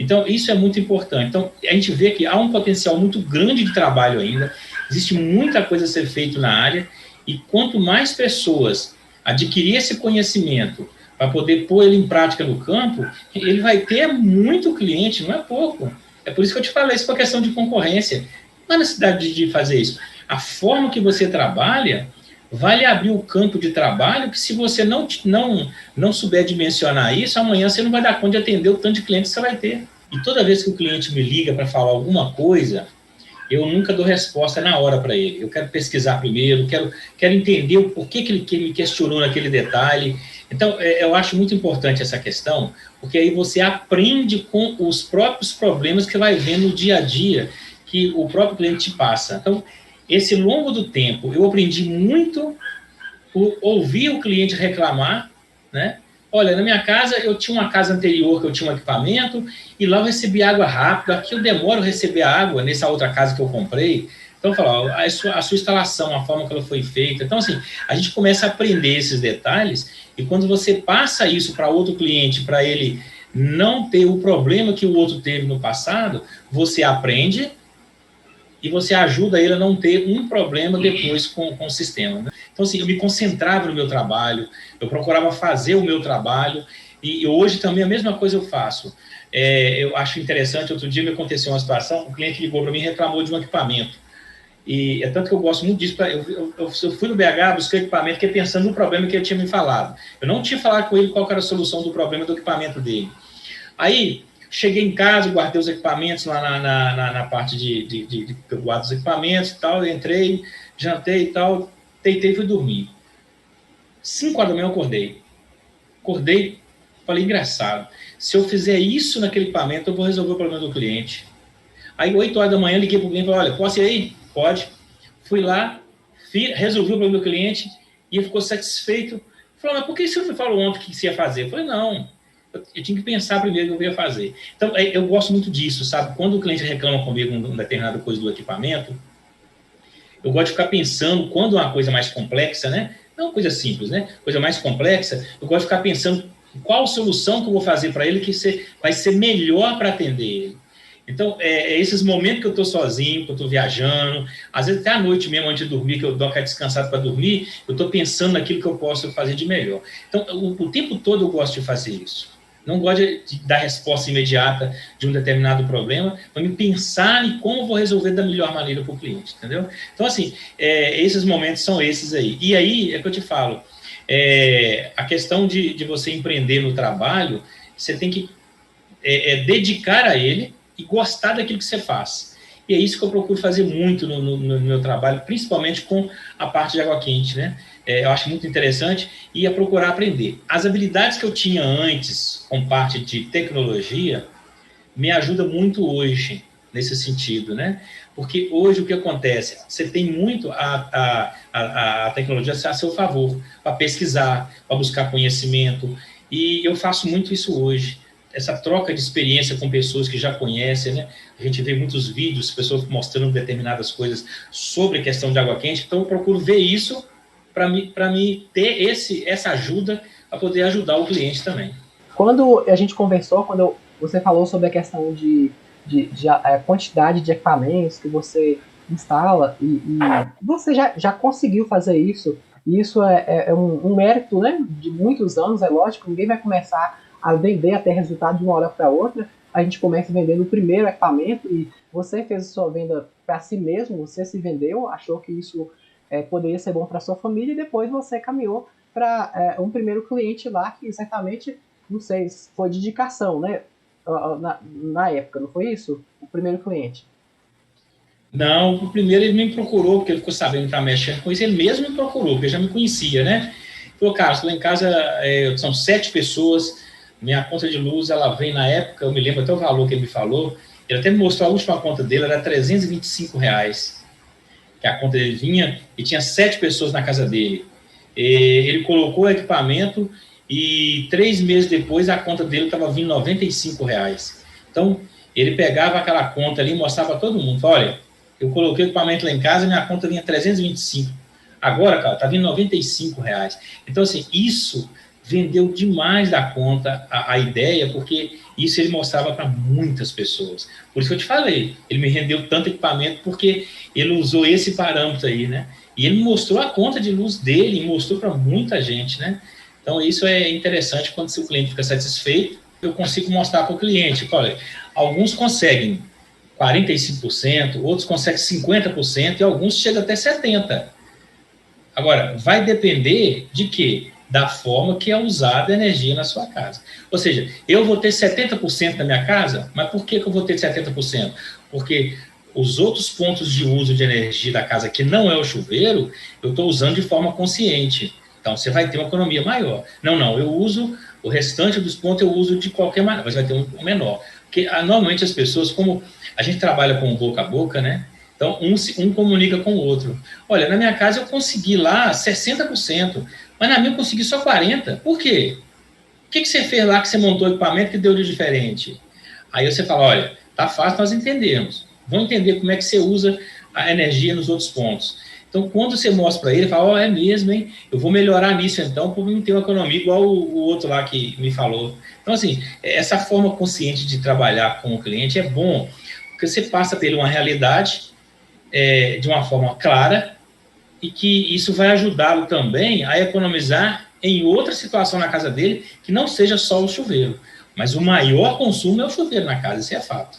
Então, isso é muito importante. Então, a gente vê que há um potencial muito grande de trabalho ainda, existe muita coisa a ser feita na área, e quanto mais pessoas adquirir esse conhecimento para poder pôr ele em prática no campo, ele vai ter muito cliente, não é pouco. É por isso que eu te falei, isso é uma questão de concorrência. Não há necessidade de fazer isso. A forma que você trabalha vai lhe abrir o campo de trabalho que, se você não souber dimensionar isso, amanhã você não vai dar conta de atender o tanto de clientes que você vai ter. E toda vez que o cliente me liga para falar alguma coisa, eu nunca dou resposta na hora para ele. Eu quero pesquisar primeiro, quero entender o porquê que ele me questionou naquele detalhe. Então, eu acho muito importante essa questão, porque aí você aprende com os próprios problemas que vai vendo no dia a dia, que o próprio cliente te passa. Então, esse longo do tempo, eu aprendi muito por ouvir o cliente reclamar, né? Olha, na minha casa, eu tinha uma casa anterior que eu tinha um equipamento, e lá eu recebi água rápido, aqui eu demoro a receber água nessa outra casa que eu comprei. Então, eu falo, a sua instalação, a forma que ela foi feita. Então, assim, a gente começa a aprender esses detalhes, e quando você passa isso para outro cliente, para ele não ter o problema que o outro teve no passado, você aprende e você ajuda ele a não ter um problema depois com o sistema, né? Então, assim, eu me concentrava no meu trabalho, eu procurava fazer o meu trabalho, e hoje também a mesma coisa eu faço. Eu acho interessante, outro dia me aconteceu uma situação, um cliente ligou para mim e reclamou de um equipamento. E é tanto que eu gosto muito disso. Eu fui no BH, busquei equipamento, que pensando no problema que ele tinha me falado. Eu não tinha falado com ele qual era a solução do problema do equipamento dele. Aí, cheguei em casa, guardei os equipamentos lá na parte que eu guardo os equipamentos e tal, entrei, jantei e tal, deitei e fui dormir. 5 horas da manhã eu acordei, falei, engraçado, se eu fizer isso naquele equipamento, eu vou resolver o problema do cliente. Aí, 8 horas da manhã, liguei para o cliente e falei, olha, posso ir aí? Pode. Fui lá, resolvi o problema do cliente, e ele ficou satisfeito. Falou, mas por que você não me falou ontem o que você ia fazer? Eu falei, não, eu tinha que pensar primeiro o que eu ia fazer. Então, eu gosto muito disso, sabe? Quando o cliente reclama comigo uma determinada coisa do equipamento, eu gosto de ficar pensando, quando é uma coisa mais complexa, né? Não coisa simples, né? Coisa mais complexa, eu gosto de ficar pensando qual solução que eu vou fazer para ele que vai ser melhor para atender ele. Então, esses momentos que eu estou sozinho, que eu estou viajando, às vezes até à noite mesmo, antes de dormir, que eu dou aquela descansada para dormir, eu estou pensando naquilo que eu posso fazer de melhor. Então, o tempo todo eu gosto de fazer isso. Não gosto de dar resposta imediata de um determinado problema, mas me pensar em como eu vou resolver da melhor maneira para o cliente, entendeu? Então, assim, esses momentos são esses aí. E aí, é que eu te falo, a questão de você empreender no trabalho, você tem que dedicar a ele e gostar daquilo que você faz. E é isso que eu procuro fazer muito no meu trabalho, principalmente com a parte de água quente, né? Eu acho muito interessante e procurar aprender. As habilidades que eu tinha antes, com parte de tecnologia, me ajuda muito hoje, nesse sentido, né? Porque hoje o que acontece? Você tem muito a tecnologia a seu favor, para pesquisar, para buscar conhecimento, e eu faço muito isso hoje. Essa troca de experiência com pessoas que já conhecem, né? A gente vê muitos vídeos, pessoas mostrando determinadas coisas sobre a questão de água quente, então eu procuro ver isso para me ter essa ajuda a poder ajudar o cliente também. Quando a gente conversou, quando você falou sobre a questão a quantidade de equipamentos que você instala, e você já conseguiu fazer isso, e isso é um mérito, né, de muitos anos, é lógico, ninguém vai começar a vender até resultado de uma hora para outra. A gente começa vendendo o primeiro equipamento, e você fez a sua venda para si mesmo, você se vendeu, achou que isso poderia ser bom para sua família, e depois você caminhou para um primeiro cliente lá, que certamente, não sei, foi de indicação, né? Na época, não foi isso? O primeiro cliente. Não, o primeiro ele me procurou, porque ele ficou sabendo que estava mexendo com isso, ele mesmo me procurou, porque ele já me conhecia, né? Falou, cara, lá em casa são 7 pessoas, minha conta de luz, ela vem na época, eu me lembro até o valor que ele me falou, ele até me mostrou a última conta dele, era R$ 325, que a conta dele vinha, e tinha 7 pessoas na casa dele. Ele colocou o equipamento, e 3 meses depois a conta dele estava vindo R$ 95. Então, ele pegava aquela conta ali e mostrava para todo mundo, olha, eu coloquei o equipamento lá em casa e minha conta vinha 325. Agora, cara, tá vindo R$ 95. Então, assim, isso vendeu demais da conta a ideia, porque isso ele mostrava para muitas pessoas. Por isso que eu te falei, ele me rendeu tanto equipamento, porque ele usou esse parâmetro aí, né? E ele mostrou a conta de luz dele, e mostrou para muita gente, né? Então, isso é interessante, quando o cliente fica satisfeito, eu consigo mostrar para o cliente, olha, alguns conseguem 45%, outros conseguem 50%, e alguns chegam até 70%. Agora, vai depender de quê? Da forma que é usada a energia na sua casa. Ou seja, eu vou ter 70% na minha casa, mas por que eu vou ter 70%? Porque os outros pontos de uso de energia da casa, que não é o chuveiro, eu estou usando de forma consciente. Então, você vai ter uma economia maior. Não, eu uso o restante dos pontos, eu uso de qualquer maneira, mas vai ter um menor. Porque, normalmente, as pessoas, como a gente trabalha com boca a boca, né? Então, um comunica com o outro. Olha, na minha casa eu consegui lá 60%, mas na minha eu consegui só 40%. Por quê? O que você fez lá que você montou o equipamento que deu de diferente? Aí você fala, olha, tá fácil nós entendermos. Vamos entender como é que você usa a energia nos outros pontos. Então, quando você mostra para ele, fala, é mesmo, hein? Eu vou melhorar nisso então, para não ter uma economia igual o outro lá que me falou. Então, assim, essa forma consciente de trabalhar com o cliente é bom, porque você passa para ele uma realidade de uma forma clara, e que isso vai ajudá-lo também a economizar em outra situação na casa dele, que não seja só o chuveiro. Mas o maior consumo é o chuveiro na casa, isso é fato.